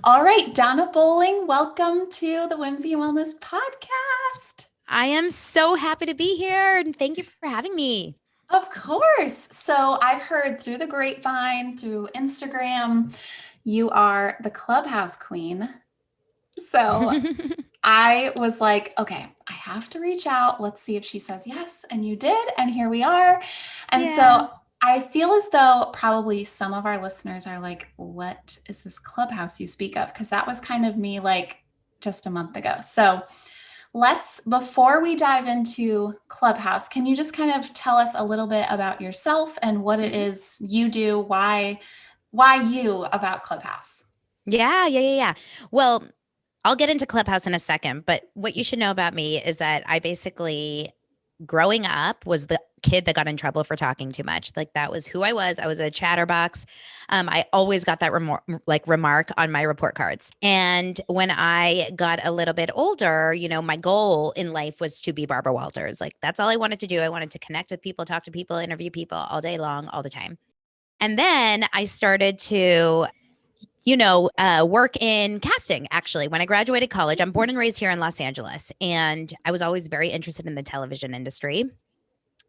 All right, Donna Bowling, welcome to the Whimsy Wellness Podcast. I am so happy to be here and thank you for having me. Of course. So I've heard through the grapevine, through Instagram, you are the Clubhouse queen. So I was like, okay, I have to reach out. Let's see if she says yes. And you did. And here we are. And Yeah. so I feel as though probably some of our listeners are like, what is this Clubhouse you speak of? Because that was kind of me like just a month ago. So before we dive into Clubhouse, can you just kind of tell us a little bit about yourself and what it Mhm. is you do, why you about Clubhouse? Yeah. Well, I'll get into Clubhouse in a second, but what you should know about me is that I basically, growing up, was the kid that got in trouble for talking too much. Like that was who I was. I was a chatterbox. I always got that remark on my report cards. And when I got a little bit older, my goal in life was to be Barbara Walters. Like that's all I wanted to do. I wanted to connect with people, talk to people, interview people all day long, all the time. And then I started to work in casting actually. When I graduated college, I'm born and raised here in Los Angeles. And I was always very interested in the television industry,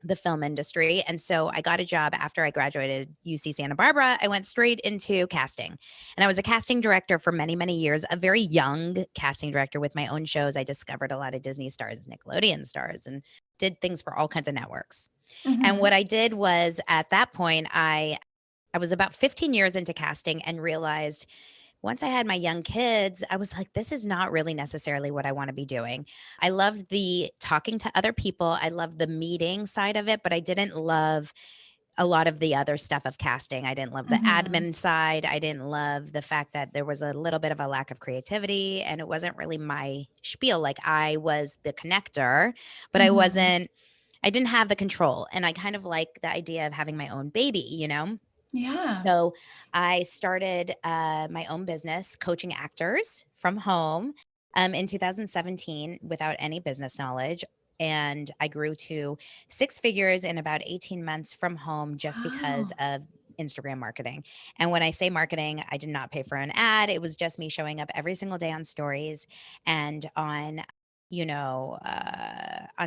the film industry. And so I got a job after I graduated UC Santa Barbara. I went straight into casting. And I was a casting director for many, many years, a very young casting director with my own shows. I discovered a lot of Disney stars, Nickelodeon stars, and did things for all kinds of networks. And what Mm-hmm. I did was at that point, I was about 15 years into casting and realized once I had my young kids, I was like, this is not really necessarily what I want to be doing. I love the talking to other people. I love the meeting side of it, but I didn't love a lot of the other stuff of casting. I didn't love the Mm-hmm. admin side. I didn't love the fact that there was a little bit of a lack of creativity and it wasn't really my spiel. Like I was the connector, but Mm-hmm. I didn't have the control. And I kind of like the idea of having my own baby. Yeah. So I started my own business coaching actors from home in 2017 without any business knowledge. And I grew to six figures in about 18 months from home just because Wow. of Instagram marketing. And when I say marketing, I did not pay for an ad. It was just me showing up every single day on stories and on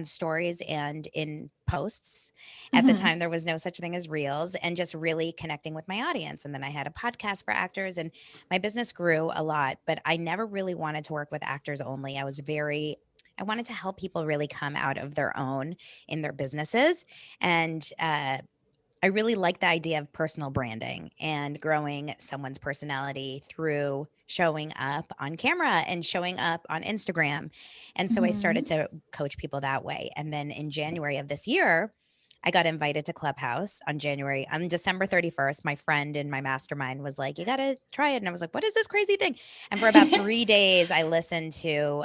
stories and in posts. At the Mm-hmm. time, there was no such thing as reels and just really connecting with my audience. And then I had a podcast for actors and my business grew a lot, but I never really wanted to work with actors only. I wanted to help people really come out of their own in their businesses. And I really like the idea of personal branding and growing someone's personality through showing up on camera and showing up on Instagram. And so I started Mm-hmm. to coach people that way. And then in January of this year, I got invited to Clubhouse on December 31st. My friend in my mastermind was like, you got to try it. And I was like, what is this crazy thing? And for about 3 days, I listened to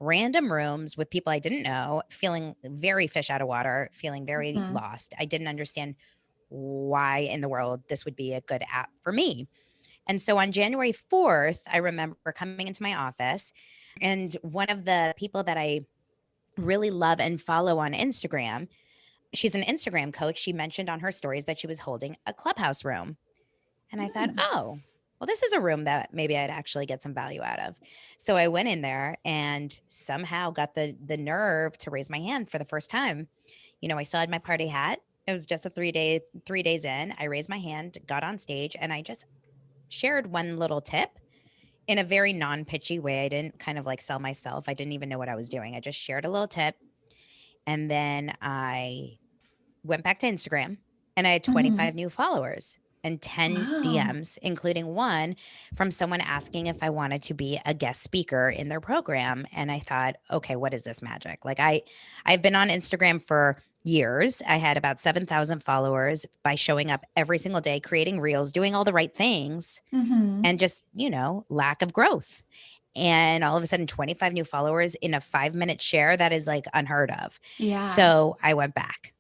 random rooms with people I didn't know, feeling very fish out of water, feeling very Mm-hmm. lost. I didn't understand why in the world this would be a good app for me. And so on January 4th, I remember coming into my office, and one of the people that I really love and follow on Instagram, she's an Instagram coach. She mentioned on her stories that she was holding a Clubhouse room. And I thought, Mm. oh, well, this is a room that maybe I'd actually get some value out of. So I went in there and somehow got the nerve to raise my hand for the first time. I still had my party hat. It was just 3 days in. I raised my hand, got on stage, and I just shared one little tip in a very non-pitchy way. I didn't kind of like sell myself. I didn't even know what I was doing. I just shared a little tip. And then I went back to Instagram and I had Mm-hmm. 25 new followers and 10 Wow. DMs, including one from someone asking if I wanted to be a guest speaker in their program. And I thought, okay, what is this magic? Like I've been on Instagram for years. I had about 7,000 followers by showing up every single day, creating reels, doing all the right things, Mm-hmm. and just, lack of growth. And all of a sudden, 25 new followers in a 5-minute share, that is like unheard of. Yeah. So I went back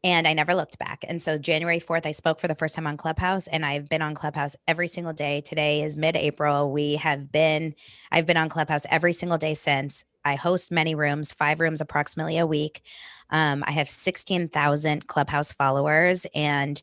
and I never looked back. And so January 4th, I spoke for the first time on Clubhouse, and I've been on Clubhouse every single day. Today is mid-April. I've been on Clubhouse every single day since. I host many rooms, 5 rooms approximately a week. I have 16,000 Clubhouse followers, and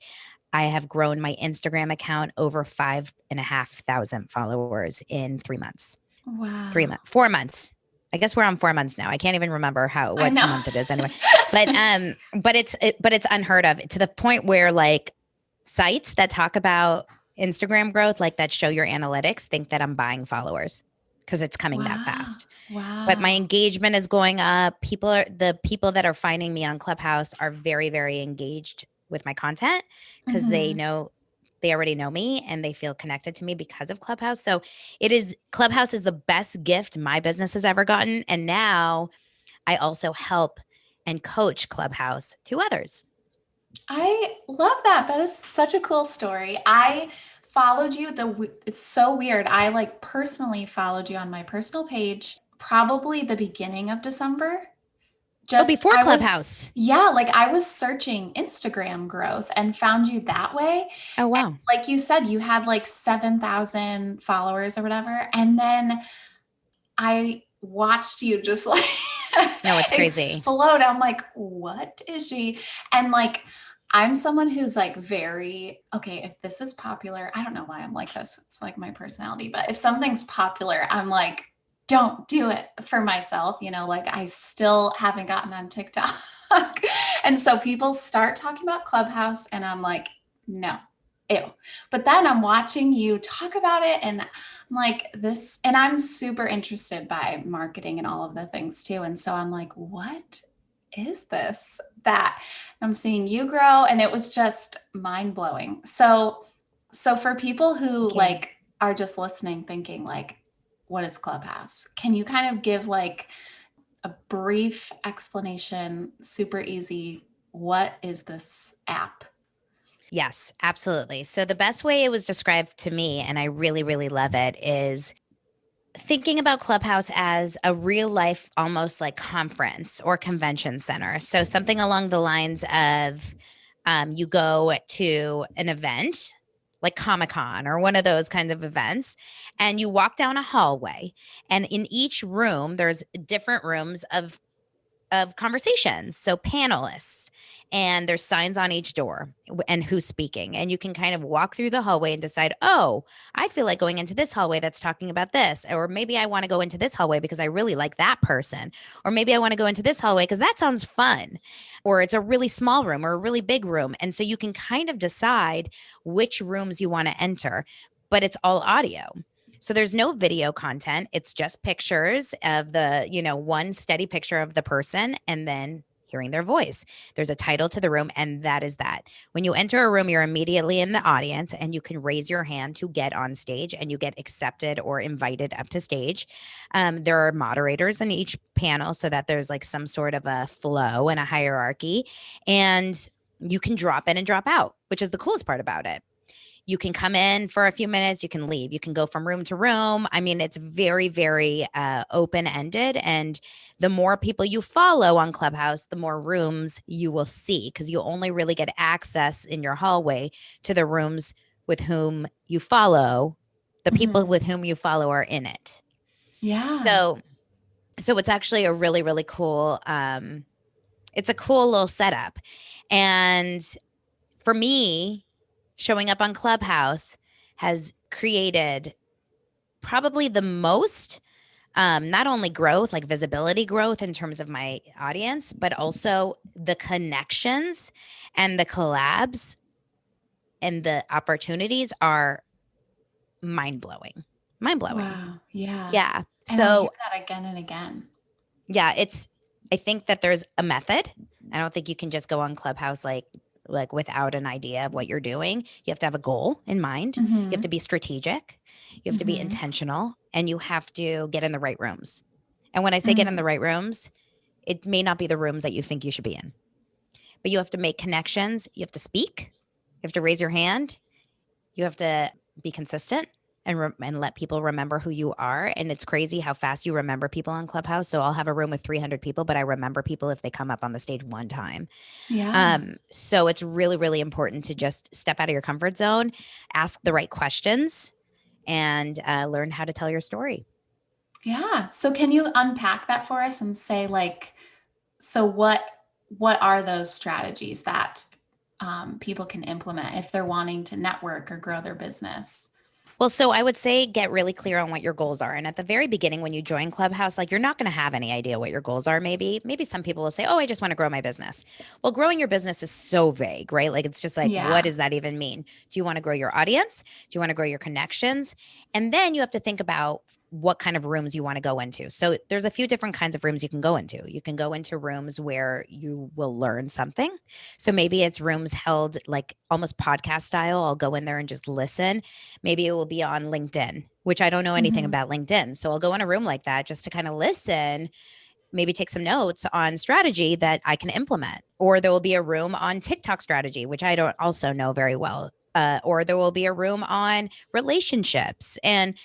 I have grown my Instagram account over 5,500 followers in 3 months. Wow. 4 months. I guess we're on 4 months now. I can't even remember I what know. month it is anyway. But it's unheard of, to the point where like sites that talk about Instagram growth, like that show your analytics, think that I'm buying followers because it's coming that Wow. fast. But my Wow. engagement is going up. The people that are finding me on Clubhouse are very, very engaged with my content because Mhm. they already know me and they feel connected to me because of Clubhouse. So Clubhouse is the best gift my business has ever gotten. And now I also help and coach Clubhouse to others. I love that. That is such a cool story. I followed you. It's so weird. I like personally followed you on my personal page probably the beginning of December. Oh, Just before I was Clubhouse. yeah, like I was searching Instagram growth and found you that way. Oh, And wow. like you said, you had like 7,000 followers or whatever. And then I watched you just like No, it's crazy. explode. I'm like, what is she? And like, I'm someone who's like very, okay, if this is popular, I don't know why I'm like this. It's like my personality, but if something's popular, I'm like, don't do it for myself. Like I still haven't gotten on TikTok. And so people start talking about Clubhouse, and I'm like, no, ew. But then I'm watching you talk about it, and like this, and I'm super interested by marketing and all of the things too. And so I'm like, what is this that I'm seeing you grow? And it was just mind blowing. So for people who Thank you. like are just listening, thinking like, what is Clubhouse? Can you kind of give like a brief explanation, super easy? What is this app? Yes, absolutely. So the best way it was described to me, and I really, really love it, is thinking about Clubhouse as a real life, almost like conference or convention center. So something along the lines of you go to an event like Comic-Con or one of those kinds of events, and you walk down a hallway, and in each room, there's different rooms of conversations. So panelists, and there's signs on each door and who's speaking. And you can kind of walk through the hallway and decide, oh, I feel like going into this hallway that's talking about this. Or maybe I want to go into this hallway because I really like that person. Or maybe I want to go into this hallway because that sounds fun. Or it's a really small room or a really big room. And so you can kind of decide which rooms you want to enter, but it's all audio. So there's no video content. It's just pictures of one steady picture of the person and then hearing their voice. There's a title to the room, and that is that. When you enter a room, you're immediately in the audience and you can raise your hand to get on stage and you get accepted or invited up to stage. There are moderators in each panel so that there's like some sort of a flow and a hierarchy. And you can drop in and drop out, which is the coolest part about it. You can come in for a few minutes, you can leave, you can go from room to room. I mean, it's very, very open ended. And the more people you follow on Clubhouse, the more rooms you will see, because you only really get access in your hallway to the rooms with whom you follow. The people Mhm. with whom you follow are in it. Yeah. So, so it's actually a really, really cool. It's a cool little setup, and for me, showing up on Clubhouse has created probably the most, not only growth, like visibility growth in terms of my audience, but also the connections and the collabs and the opportunities are mind blowing. Mind blowing. Wow. Yeah. Yeah. And I hear So, that again and again. yeah, I think that there's a method. I don't think you can just go on Clubhouse like without an idea of what you're doing. You have to have a goal in mind. You have to Mhm. be strategic. You have to be Mhm. intentional, and you have to get in the right rooms. And when I say get in the Mm. right rooms, it may not be the rooms that you think you should be in. But you have to make connections, you have to speak, you have to raise your hand, you have to be consistent and let people remember who you are. And it's crazy how fast you remember people on Clubhouse. So I'll have a room with 300 people, but I remember people if they come up on the stage one time. Yeah. So it's really, really important to just step out of your comfort zone, ask the right questions, and learn how to tell your story. Yeah. So can you unpack that for us and say like, so what are those strategies that people can implement if they're wanting to network or grow their business? Well, so I would say get really clear on what your goals are. And at the very beginning, when you join Clubhouse, like you're not going to have any idea what your goals are. Maybe some people will say, oh, I just want to grow my business. Well, growing your business is so vague, right? Like it's just like, what Yeah. does that even mean? Do you want to grow your audience? Do you want to grow your connections? And then you have to think about what kind of rooms you want to go into. So there's a few different kinds of rooms you can go into. You can go into rooms where you will learn something. So maybe it's rooms held like almost podcast style. I'll go in there and just listen. Maybe it will be on LinkedIn, which I don't know anything Mm-hmm. about LinkedIn. So I'll go in a room like that just to kind of listen, maybe take some notes on strategy that I can implement. Or there will be a room on TikTok strategy, which I don't also know very well. Or there will be a room on relationships and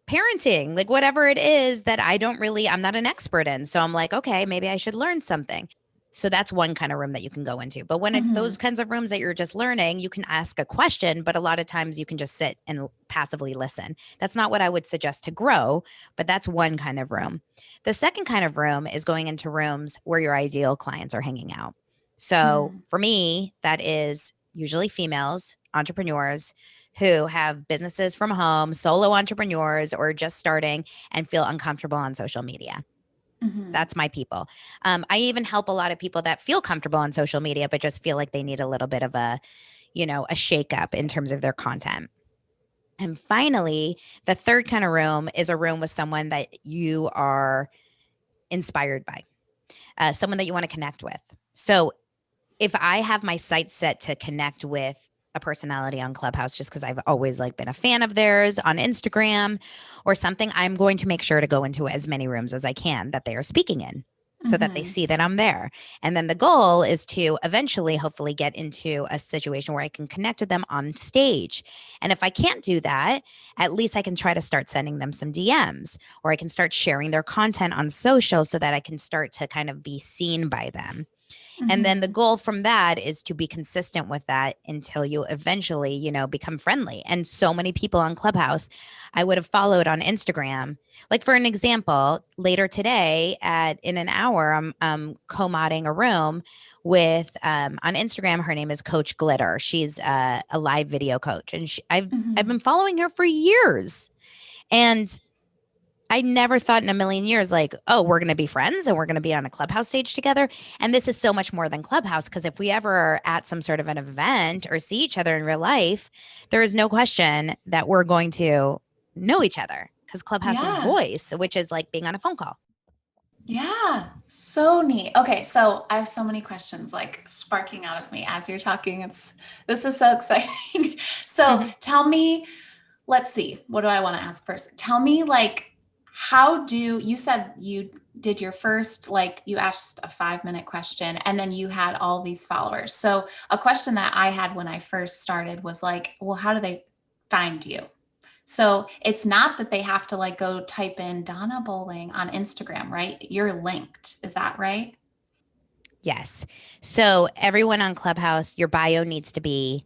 parenting, like whatever it is that I'm not an expert in. So I'm like, okay, maybe I should learn something. So that's one kind of room that you can go into. But when it's Mm-hmm. those kinds of rooms that you're just learning, you can ask a question, but a lot of times you can just sit and passively listen. That's not what I would suggest to grow, but that's one kind of room. The second kind of room is going into rooms where your ideal clients are hanging out. So Mm-hmm. for me, that is usually females, entrepreneurs who have businesses from home, solo entrepreneurs, or just starting and feel uncomfortable on social media. Mm-hmm. That's my people. I even help a lot of people that feel comfortable on social media, but just feel like they need a little bit of a shake up in terms of their content. And finally, the third kind of room is a room with someone that you are inspired by, someone that you want to connect with. So if I have my sights set to connect with a personality on Clubhouse just because I've always like been a fan of theirs on Instagram or something, I'm going to make sure to go into as many rooms as I can that they are speaking in so that they Mm-hmm. see that I'm there. And then the goal is to eventually hopefully get into a situation where I can connect with them on stage. And if I can't do that, at least I can try to start sending them some DMs or I can start sharing their content on social so that I can start to kind of be seen by them. And then the Mm-hmm. goal from that is to be consistent with that until you eventually, become friendly. And so many people on Clubhouse I would have followed on Instagram. Like for an example, later today at in an hour, I'm co-modding a room with on Instagram. Her name is Coach Glitter. She's a live video coach, and I've Mm-hmm. been following her for years. And I never thought in a million years, like, oh, we're going to be friends and we're going to be on a Clubhouse stage together. And this is so much more than Clubhouse because if we ever are at some sort of an event or see each other in real life, there is no question that we're going to know each other because Clubhouse is Yeah. voice, which is like being on a phone call. Yeah, so neat. Okay, so I have so many questions like sparking out of me as you're talking. This is so exciting. So tell me, let's see, what do I want to ask first? Tell me like you said you did your first, like you asked a 5-minute question and then you had all these followers. So a question that I had when I first started was like, well, how do they find you? So it's not that they have to like go type in Donna Bowling on Instagram, right? You're linked. Is that right? Yes. So everyone on Clubhouse, your bio needs to be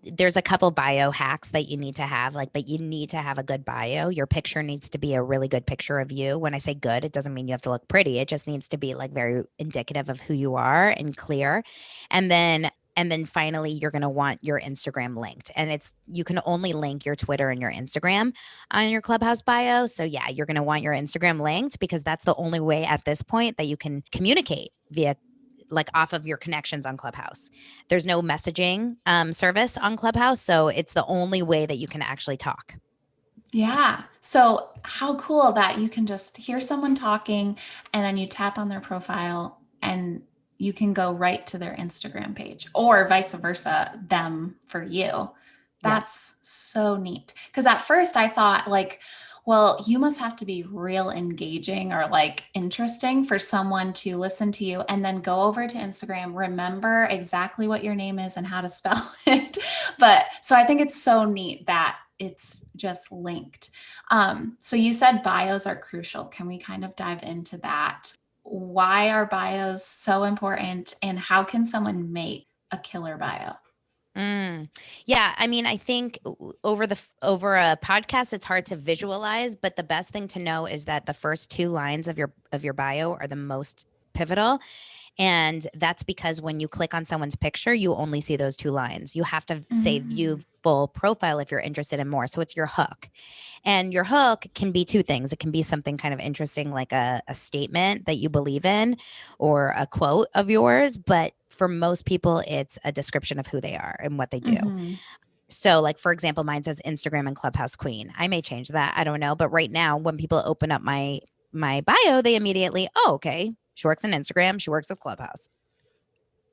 there's a couple bio hacks that you need to have, like, but you need to have a good bio. Your picture needs to be a really good picture of you. When I say good, it doesn't mean you have to look pretty. It just needs to be like very indicative of who you are and clear. And then finally you're going to want your Instagram linked. And you can only link your Twitter and your Instagram on your Clubhouse bio. So yeah, you're going to want your Instagram linked because that's the only way at this point that you can communicate via like off of your connections on Clubhouse. There's no messaging service on Clubhouse, so it's the only way that you can actually talk. Yeah. So how cool that you can just hear someone talking and then you tap on their profile and you can go right to their Instagram page or vice versa, them for you. Yeah. That's so neat. Because at first I thought, like, well, you must have to be real engaging or like interesting for someone to listen to you and then go over to Instagram, remember exactly what your name is and how to spell it. But so I think it's so neat that it's just linked. So you said bios are crucial. Can we kind of dive into that? Why are bios so important and how can someone make a killer bio? Mm. Yeah, I mean, I think over a podcast, it's hard to visualize, but the best thing to know is that the first two lines of your bio are the most pivotal. And that's because when you click on someone's picture, you only see those 2 lines. You have to say view full profile if you're interested in more. So it's your hook. And your hook can be 2 things. It can be something kind of interesting, like a statement that you believe in or a quote of yours. But for most people, it's a description of who they are and what they do. So, like, for example, mine says Instagram and Clubhouse Queen. I may change that. I don't know. But right now, when people open up my bio, they immediately, oh, okay, she works on Instagram. She works with Clubhouse.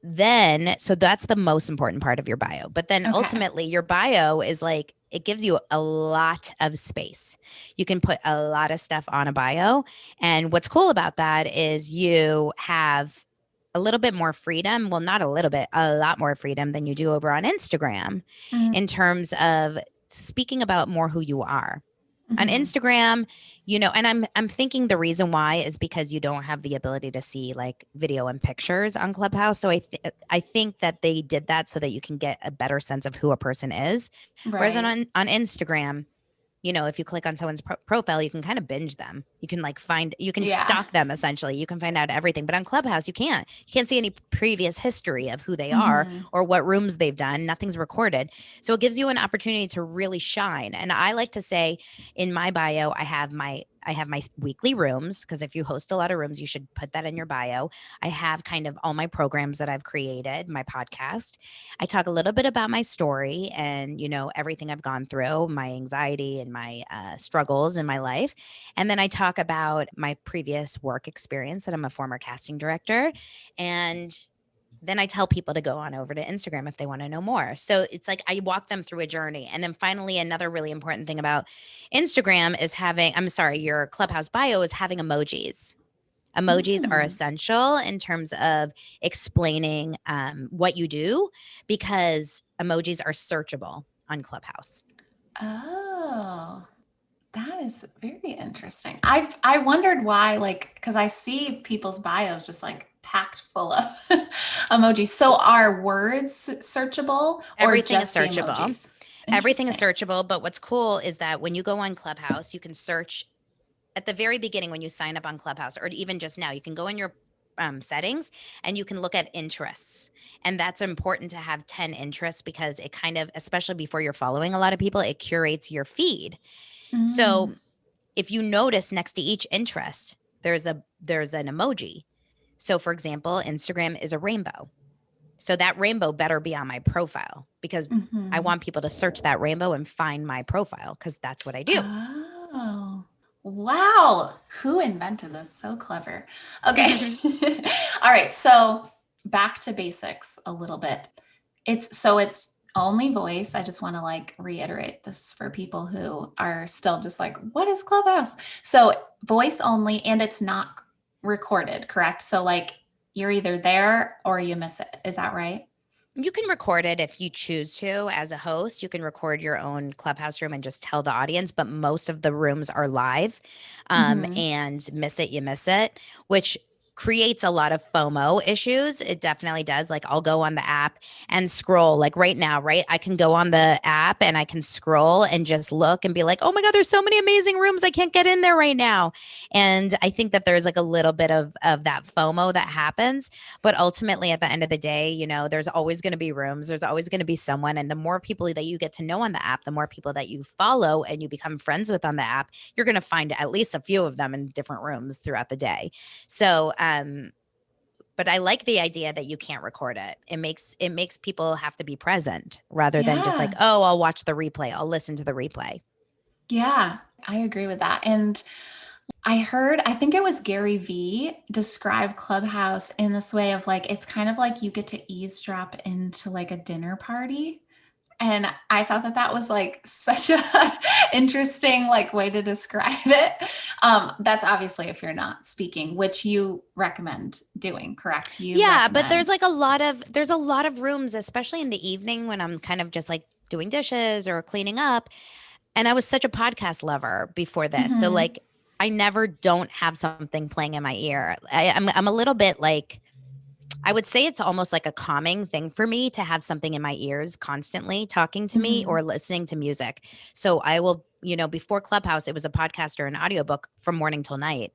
Then, so that's the most important part of your bio. But then ultimately, your bio is like, it gives you a lot of space. You can put a lot of stuff on a bio. And what's cool about that is you have a little bit more freedom. Well, not a little bit, a lot more freedom than you do over on Instagram in terms of speaking about more who you are. On Instagram, and I'm thinking the reason why is because you don't have the ability to see like video and pictures on Clubhouse. So I think that they did that so that you can get a better sense of who a person is. Right. Whereas on Instagram, if you click on someone's profile, you can kind of binge them. You can stalk them essentially. You can find out everything. But on Clubhouse, you can't. You can't see any previous history of who they are or what rooms they've done. Nothing's recorded. So it gives you an opportunity to really shine. And I like to say in my bio, I have my weekly rooms, because if you host a lot of rooms, you should put that in your bio. I have kind of all my programs that I've created, my podcast. I talk a little bit about my story and, everything I've gone through, my anxiety and my struggles in my life. And then I talk about my previous work experience, that I'm a former casting director. And then I tell people to go on over to Instagram if they want to know more. So it's like I walk them through a journey. And then finally, another really important thing about Instagram is your Clubhouse bio is having emojis. Emojis are essential in terms of explaining what you do, because emojis are searchable on Clubhouse. Oh, that is very interesting. I wondered why, like, because I see people's bios just like packed full of emojis. So are words searchable or everything just is searchable? Everything is searchable. But what's cool is that when you go on Clubhouse, you can search at the very beginning when you sign up on Clubhouse, or even just now, you can go in your settings and you can look at interests. And that's important to have 10 interests, because it kind of, especially before you're following a lot of people, it curates your feed. So if you notice next to each interest, there's an emoji. So for example, Instagram is a rainbow. So that rainbow better be on my profile, because I want people to search that rainbow and find my profile, because that's what I do. Oh, wow. Who invented this? So clever. Okay. All right. So back to basics a little bit. It's only voice. I just want to like reiterate this for people who are still just like, what is Clubhouse? So voice only, and it's not recorded, correct? So like you're either there or you miss it. Is that right? You can record it if you choose to. As a host, you can record your own Clubhouse room and just tell the audience, but most of the rooms are live. And miss it, you miss it, which creates a lot of FOMO issues. It definitely does. Like I'll go on the app and scroll, like right now, right? I can go on the app and I can scroll and just look and be like, oh my God, there's so many amazing rooms. I can't get in there right now. And I think that there's like a little bit of that FOMO that happens. But ultimately at the end of the day, there's always going to be rooms. There's always going to be someone. And the more people that you get to know on the app, the more people that you follow and you become friends with on the app, you're going to find at least a few of them in different rooms throughout the day. So, but I like the idea that you can't record it. It makes people have to be present rather than just like, oh, I'll watch the replay. I'll listen to the replay. Yeah, I agree with that. And I think it was Gary Vee described Clubhouse in this way of like, it's kind of like you get to eavesdrop into like a dinner party. And I thought that was like such a interesting like way to describe it. That's obviously if you're not speaking, which you recommend doing, correct? But there's like a lot of rooms, especially in the evening when I'm kind of just like doing dishes or cleaning up. And I was such a podcast lover before this. So like I never don't have something playing in my ear. I'm a little bit like, I would say it's almost like a calming thing for me to have something in my ears constantly talking to me or listening to music. So I will, before Clubhouse, it was a podcast or an audiobook from morning till night.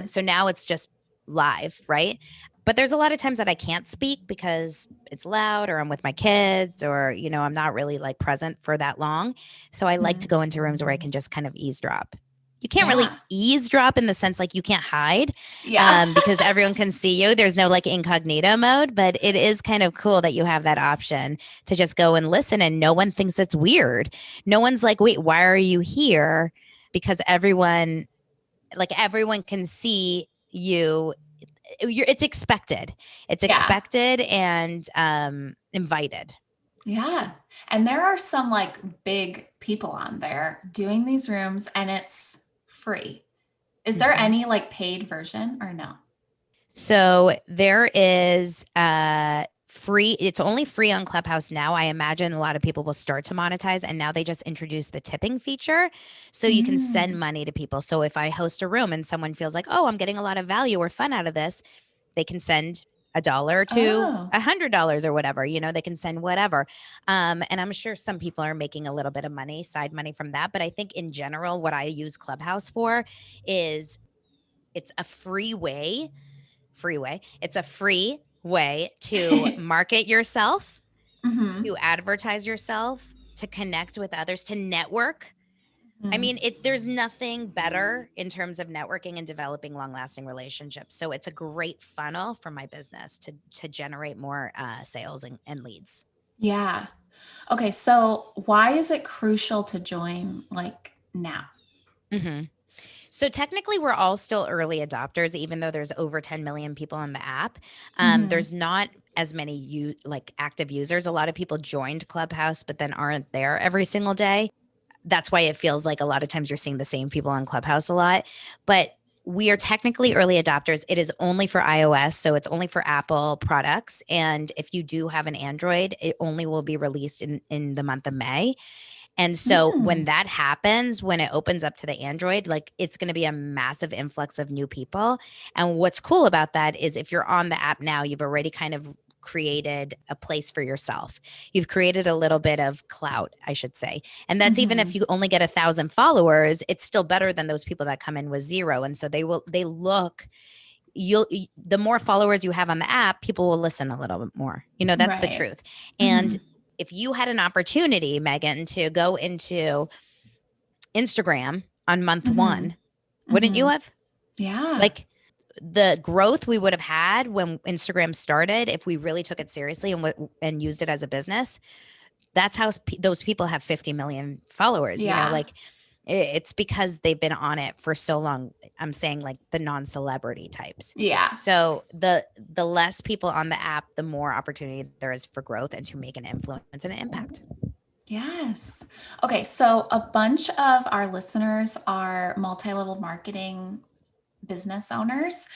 So now it's just live, right? But there's a lot of times that I can't speak because it's loud or I'm with my kids or, I'm not really like present for that long. So I like to Mhm. go into rooms where I can just kind of eavesdrop. You can't really Yeah. eavesdrop in the sense like you can't hide Yeah. because everyone can see you. There's no like incognito mode, but it is kind of cool that you have that option to just go and listen and no one thinks it's weird. No one's like, wait, why are you here? Because everyone can see you. It's expected. It's Yeah. expected and invited. Yeah. And there are some like big people on there doing these rooms and it's free. Is there Mhm. any like paid version or no? So there is free. It's only free on Clubhouse now. I imagine a lot of people will start to monetize, and now they just introduced the tipping feature, so you can send Mm. money to people. So if I host a room and someone feels like, oh, I'm getting a lot of value or fun out of this, they can send $1 to Oh, $100 or whatever. They can send whatever. And I'm sure some people are making a little bit of money, side money from that. But I think in general, what I use Clubhouse for is it's a freeway. It's a free way to market yourself, hmm. to advertise yourself, to connect with others, to network. I mean, there's nothing better in terms of networking and developing long-lasting relationships. So it's a great funnel for my business to generate more sales and leads. Yeah. Okay. So why is it crucial to join like now? hmm So technically, we're all still early adopters, even though there's over 10 million people on the app. Hmm. There's not as many like active users. A lot of people joined Clubhouse, but then aren't there every single day. That's why it feels like a lot of times you're seeing the same people on Clubhouse a lot. But we are technically early adopters. It is only for iOS, so it's only for Apple products. And if you do have an Android, it only will be released in the month of May. And so when Mm. that happens, when it opens up to the Android, like it's going to be a massive influx of new people. And what's cool about that is if you're on the app now, you've already kind of created a place for yourself. You've created a little bit of clout, I should say. And that's even Hmm. if you only get 1,000 followers, it's still better than those people that come in with zero. And so they look, the more followers you have on the app, people will listen a little bit more. That's the Right. truth. Hmm. And if you had an opportunity, Megan, to go into Instagram on month Hmm. one, wouldn't you Hmm. have? Yeah. Like the growth we would have had when Instagram started, if we really took it seriously and used it as a business, that's how those people have 50 million followers. Yeah. Like it's because they've been on it for so long. I'm saying like the non-celebrity types. Yeah. So the less people on the app, the more opportunity there is for growth and to make an influence and an impact. Yes. Okay. So a bunch of our listeners are multi-level marketing business owners,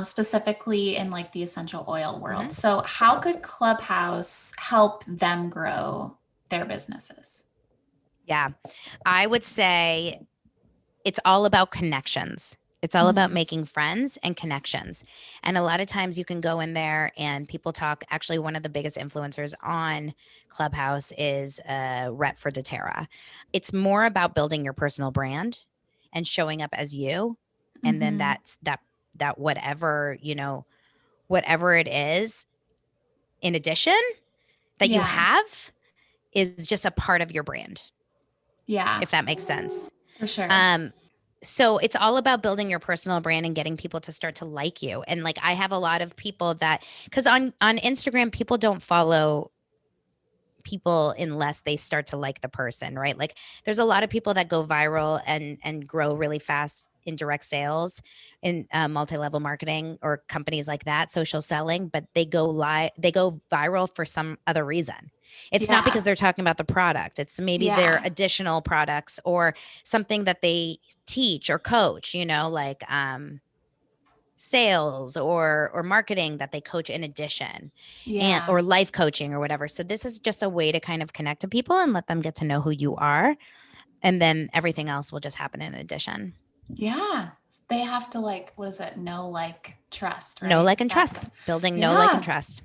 specifically in like the essential oil world. hmm So how could Clubhouse help them grow their businesses? Yeah. I would say it's all about connections. It's all about Hmm. making friends and connections. And a lot of times you can go in there and people talk. Actually, one of the biggest influencers on Clubhouse is Rep for doTERRA. It's more about building your personal brand and showing up as you. And then Hmm. that whatever, whatever it is in addition that you Yeah. have is just a part of your brand, Yeah. if that makes sense. For sure. Um, so it's all about building your personal brand and getting people to start to like you. And like I have a lot of people that because on Instagram, people don't follow people unless they start to like the person, right? Like there's a lot of people that go viral and grow really fast in direct sales in multi-level marketing or companies like that, social selling, but they go viral for some other reason. It's not because Yeah. they're talking about the product. It's maybe their Yeah. additional products or something that they teach or coach, like sales or marketing that they coach in addition and Yeah. or life coaching or whatever. So this is just a way to kind of connect to people and let them get to know who you are, and then everything else will just happen in addition. Yeah. They have to like, what is it? Know, like, trust, Know, right? like, Is and that trust. Building know, like, and yeah. trust.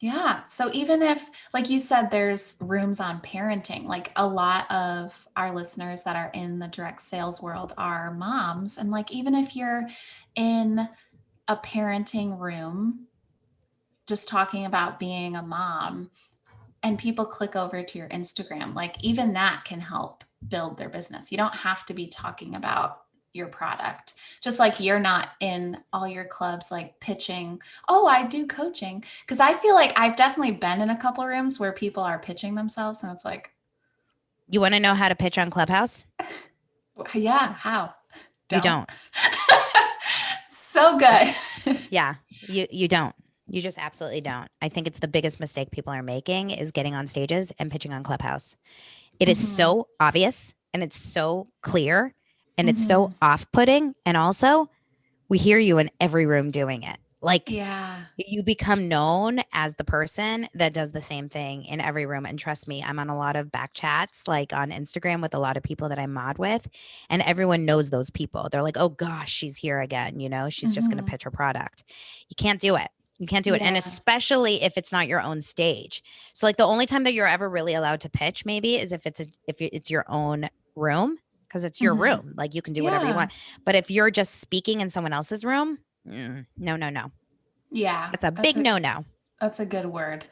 Yeah. So even if, like you said, there's rooms on parenting, like a lot of our listeners that are in the direct sales world are moms. And like, even if you're in a parenting room just talking about being a mom and people click over to your Instagram, like even that can help build their business. You don't have to be talking about your product. Just like you're not in all your clubs like pitching, oh, I do coaching. Because I feel like I've definitely been in a couple rooms where people are pitching themselves and it's like, You want to know how to pitch on Clubhouse? yeah, how? You don't. So good. Yeah, you don't. You just absolutely don't. I think it's the biggest mistake people are making is getting on stages and pitching on Clubhouse. It is Mm-hmm. so obvious and it's so clear and it's Mm-hmm. so off-putting, and also we hear you in every room doing it. Like, Yeah. you become known as the person that does the same thing in every room. And trust me, I'm on a lot of back chats, like on Instagram with a lot of people that I mod with, and everyone knows those people. They're like, oh gosh, she's here again. She's just going to Mm-hmm. pitch her product. You can't do it. You can't do it. And Yeah. especially if it's not your own stage. So like the only time that you're ever really allowed to pitch maybe is if it's your own room, because it's your Mm-hmm. room. Like you can do whatever you Yeah. want. But if you're just speaking in someone else's room, no, no, no. Yeah. That's a big no-no. That's a good word.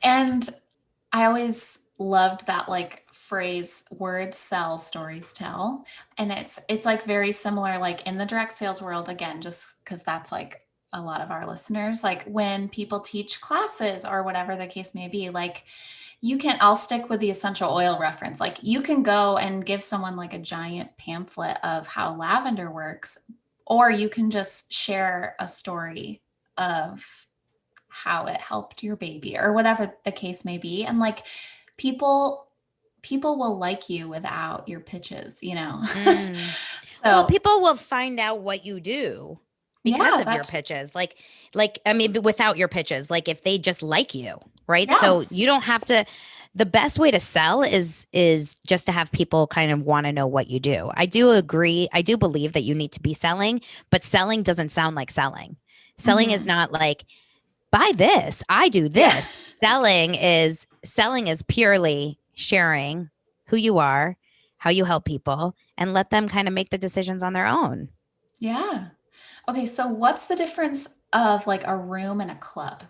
And I always loved that like phrase, words sell, stories tell. And it's like very similar like in the direct sales world again, just because that's like a lot of our listeners, like when people teach classes or whatever the case may be, like I'll stick with the essential oil reference. Like you can go and give someone like a giant pamphlet of how lavender works, or you can just share a story of how it helped your baby or whatever the case may be. And like people will like you without your pitches, you know. Mm. Well, So people will find out what you do because yeah, of your that's pitches. Like I mean, without your pitches, like if they just like you, right? So yes. you don't have to. The best way to sell is just to have people kind of want to know what you do. I do agree. I do believe that you need to be selling, but selling doesn't sound like selling. Selling is Mm-hmm. not like, buy this, I do Yeah. this. Selling is purely sharing who you are, how you help people, and let them kind of make the decisions on their own. Yeah. Okay, so what's the difference of like a room and a club?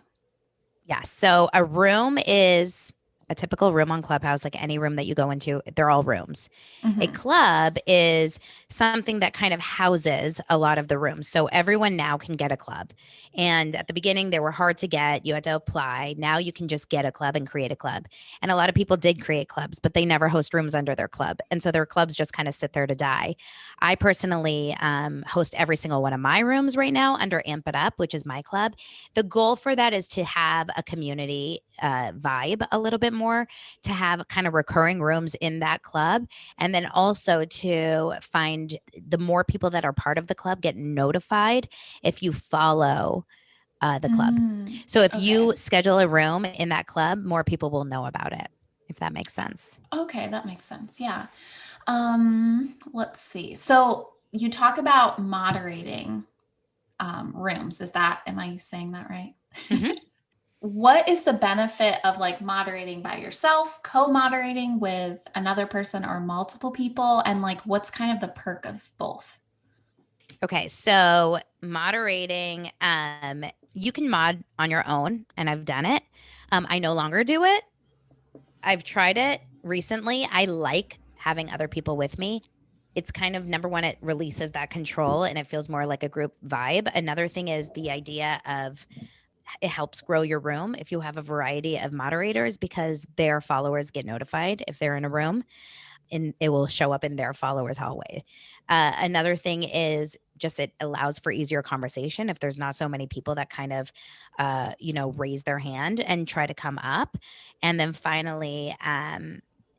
Yeah. So a room is a typical room on Clubhouse, like any room that you go into, they're all rooms. A Mm-hmm. club is something that kind of houses a lot of the rooms. So everyone now can get a club. And at the beginning, they were hard to get. You had to apply. Now you can just get a club and create a club. And a lot of people did create clubs, but they never host rooms under their club. And so their clubs just kind of sit there to die. I personally host every single one of my rooms right now under Amp It Up, which is my club. The goal for that is to have a community vibe a little bit more, to have kind of recurring rooms in that club, and then also to find the more people that are part of the club get notified if you follow the club. Mm, So if okay. you schedule a room in that club, more people will know about it, if that makes sense. Okay, that makes sense. Yeah. Let's see. So you talk about moderating rooms. Am I saying that right? Hmm. What is the benefit of like moderating by yourself, co-moderating with another person or multiple people? And like, what's kind of the perk of both? Okay, so moderating, you can mod on your own, and I've done it. I no longer do it. I've tried it recently. I like having other people with me. It's kind of, number one, it releases that control and it feels more like a group vibe. Another thing is the idea of, it helps grow your room if you have a variety of moderators, because their followers get notified if they're in a room, and it will show up in their followers hallway. Another thing is just, it allows for easier conversation if there's not so many people that kind of raise their hand and try to come up. And then finally,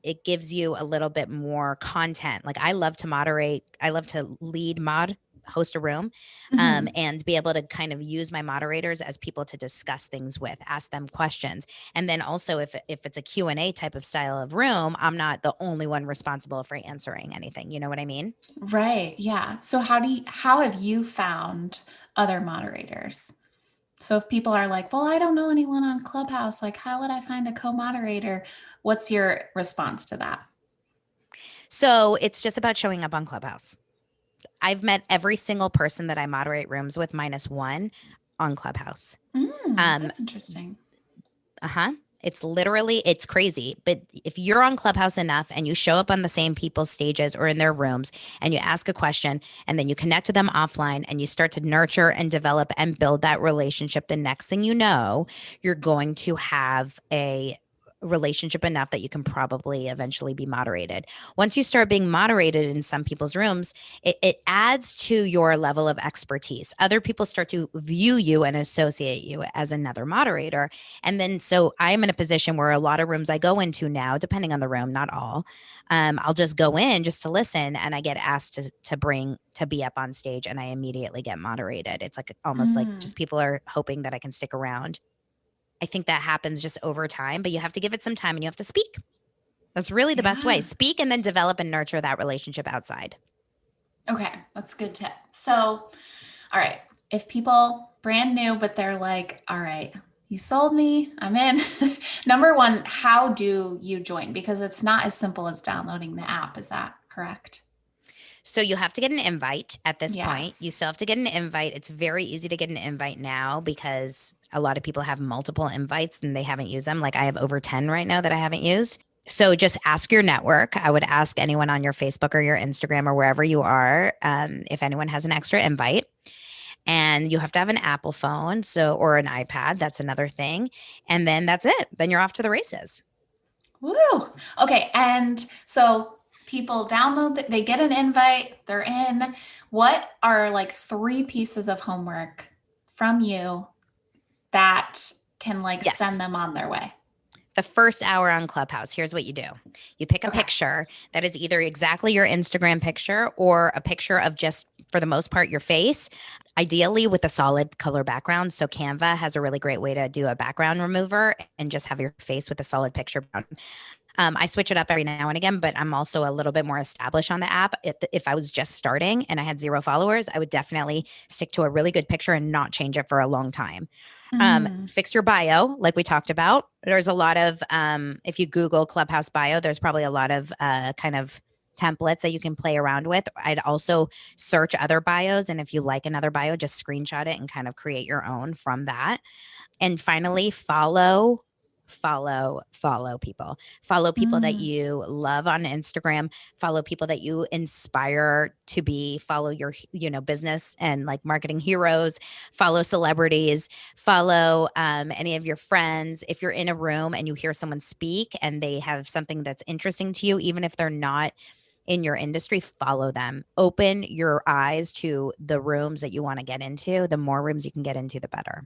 it gives you a little bit more content. Like, I love to moderate, I love to lead mod, host a room, Mm-hmm. and be able to kind of use my moderators as people to discuss things with, ask them questions. And then also, if it's a Q&A type of style of room, I'm not the only one responsible for answering anything. You know what I mean? Right. Yeah. So how have you found other moderators? So if people are like, well, I don't know anyone on Clubhouse, like how would I find a co-moderator? What's your response to that? So it's just about showing up on Clubhouse. I've met every single person that I moderate rooms with minus one on Clubhouse. That's interesting. It's crazy. But if you're on Clubhouse enough and you show up on the same people's stages or in their rooms and you ask a question and then you connect to them offline and you start to nurture and develop and build that relationship, the next thing you know, you're going to have a relationship enough that you can probably eventually be moderated. Once you start being moderated in some people's rooms, it adds to your level of expertise. Other people start to view you and associate you as another moderator. And then, so I'm in a position where a lot of rooms I go into now, depending on the room, not all, I'll just go in just to listen and I get asked to be up on stage and I immediately get moderated. It's like almost like just people are hoping that I can stick around. I think that happens just over time, but you have to give it some time and you have to speak. That's really the best way. Speak and then develop and nurture that relationship outside. Okay, that's a good tip. So, all right, if people brand new, but they're like, all right, you sold me, I'm in. Number one, how do you join? Because it's not as simple as downloading the app. Is that correct? So you have to get an invite at this point. Yes. You still have to get an invite. It's very easy to get an invite now because a lot of people have multiple invites and they haven't used them. Like I have over 10 right now that I haven't used. So just ask your network. I would ask anyone on your Facebook or your Instagram or wherever you are if anyone has an extra invite. And you have to have an Apple phone, or an iPad. That's another thing. And then that's it. Then you're off to the races. Woo. Okay. And so people download, they get an invite, they're in. What are like 3 pieces of homework from you that can send them on their way? The first hour on Clubhouse, here's what you do. You pick a picture that is either exactly your Instagram picture or a picture of just, for the most part, your face, ideally with a solid color background. So Canva has a really great way to do a background remover and just have your face with a solid picture. I switch it up every now and again, but I'm also a little bit more established on the app. If I was just starting and I had 0 followers, I would definitely stick to a really good picture and not change it for a long time. Fix your bio, like we talked about. There's a lot of, if you Google Clubhouse bio, there's probably a lot of kind of templates that you can play around with. I'd also search other bios. And if you like another bio, just screenshot it and kind of create your own from that. And finally, follow people. Follow people that you love on Instagram. Follow people that you inspire to be. Follow your, business and like marketing heroes. Follow celebrities. Follow any of your friends. If you're in a room and you hear someone speak and they have something that's interesting to you, even if they're not in your industry, follow them. Open your eyes to the rooms that you want to get into. The more rooms you can get into, the better.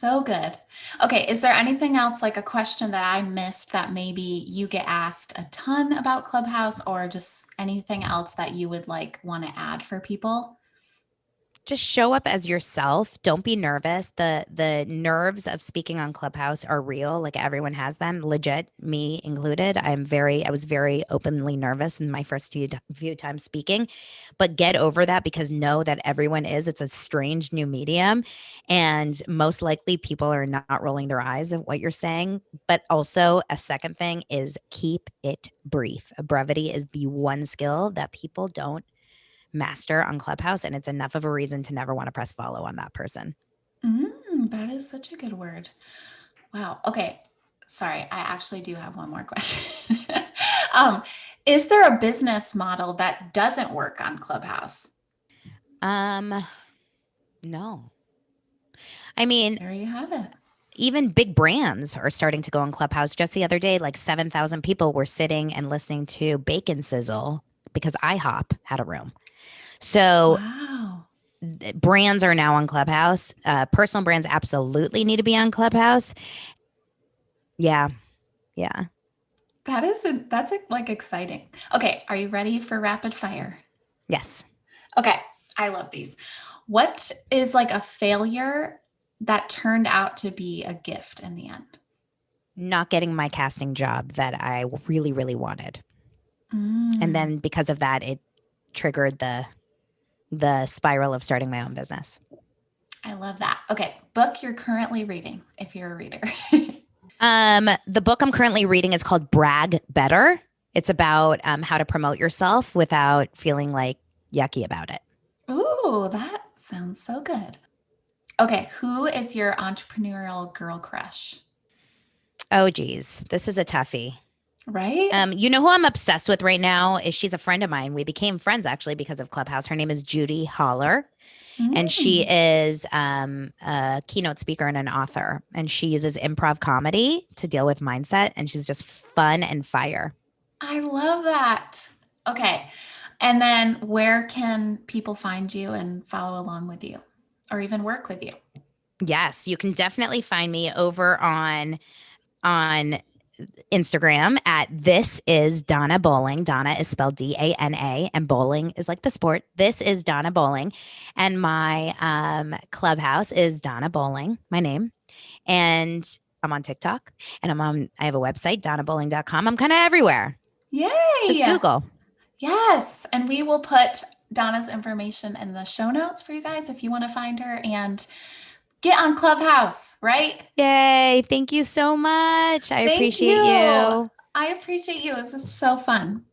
So good. Okay. Is there anything else, like a question that I missed that maybe you get asked a ton about Clubhouse, or just anything else that you would want to add for people? Just show up as yourself. Don't be nervous. The nerves of speaking on Clubhouse are real. Like everyone has them, legit, me included. I was very openly nervous in my first few times speaking, but get over that because know that everyone is. It's a strange new medium. And most likely people are not rolling their eyes at what you're saying. But also a second thing is keep it brief. Brevity is the one skill that people don't master on Clubhouse, and it's enough of a reason to never want to press follow on that person. That is such a good word. Wow. Okay. Sorry, I actually do have one more question. Is there a business model that doesn't work on Clubhouse? No. I mean, there you have it. Even big brands are starting to go on Clubhouse. Just the other day, like 7,000 people were sitting and listening to Bacon Sizzle because IHOP had a room. So wow. Brands are now on Clubhouse. Personal brands absolutely need to be on Clubhouse. Yeah. That's exciting. Okay. Are you ready for rapid fire? Yes. Okay. I love these. What is like a failure that turned out to be a gift in the end? Not getting my casting job that I really, really wanted. And then because of that, it triggered the spiral of starting my own business. I love that. Okay. Book you're currently reading, if you're a reader. The book I'm currently reading is called Brag Better. It's about how to promote yourself without feeling like yucky about it. Ooh, that sounds so good. Okay, who is your entrepreneurial girl crush? Oh, geez. This is a toughie. Right? You know who I'm obsessed with right now is she's a friend of mine. We became friends actually because of Clubhouse. Her name is Judy Holler, and she Mm, is a keynote speaker and an author. And she uses improv comedy to deal with mindset, and she's just fun and fire. I love that. Okay. And then where can people find you and follow along with you or even work with you? Yes, you can definitely find me over on Instagram at This Is Donna Bowling. Donna is spelled Dana, and bowling is like the sport. This is Donna Bowling, and my clubhouse is Donna Bowling, my name, and I'm on TikTok, and I have a website, donnabowling.com. I'm kind of everywhere. Just Yay. Google. Yes. And we will put Donna's information in the show notes for you guys if you want to find her and get on Clubhouse, right? Yay! Thank you so much. I Thank appreciate you. you. I appreciate you. This is so fun.